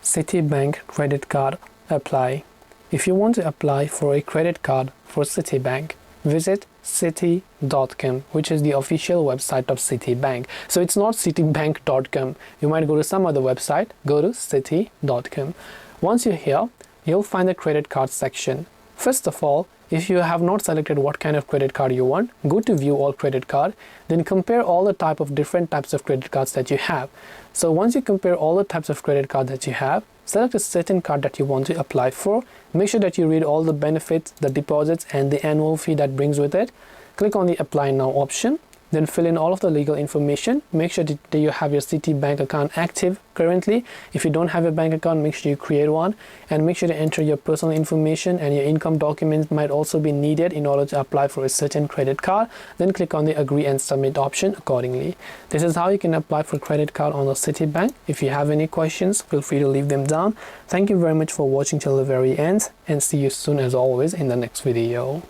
Citibank credit card apply. If you want to apply for a credit card for Citibank, visit citi.com, which is the official website of Citibank. So it's not citibank.com. You might go to some other website, go to citi.com. Once you're here, you'll find the credit card section. First of all, if you have not selected what kind of credit card you want, go to view all credit card, then compare all the different types of credit cards that you have. So once you compare all the types of credit card that you have, select a certain card that you want to apply for. Make sure that you read all the benefits, the deposits, and the annual fee that brings with it. Click on the apply now option. Then fill in all of the legal information. Make sure that you have your Citibank account active currently. If you don't have a bank account, make sure you create one, and make sure to enter your personal information, and your income documents might also be needed in order to apply for a certain credit card. Then click on the agree and submit option accordingly. This is how you can apply for credit card on the Citibank. If you have any questions, feel free to leave them down. Thank you very much for watching till the very end, and see you soon as always in the next video.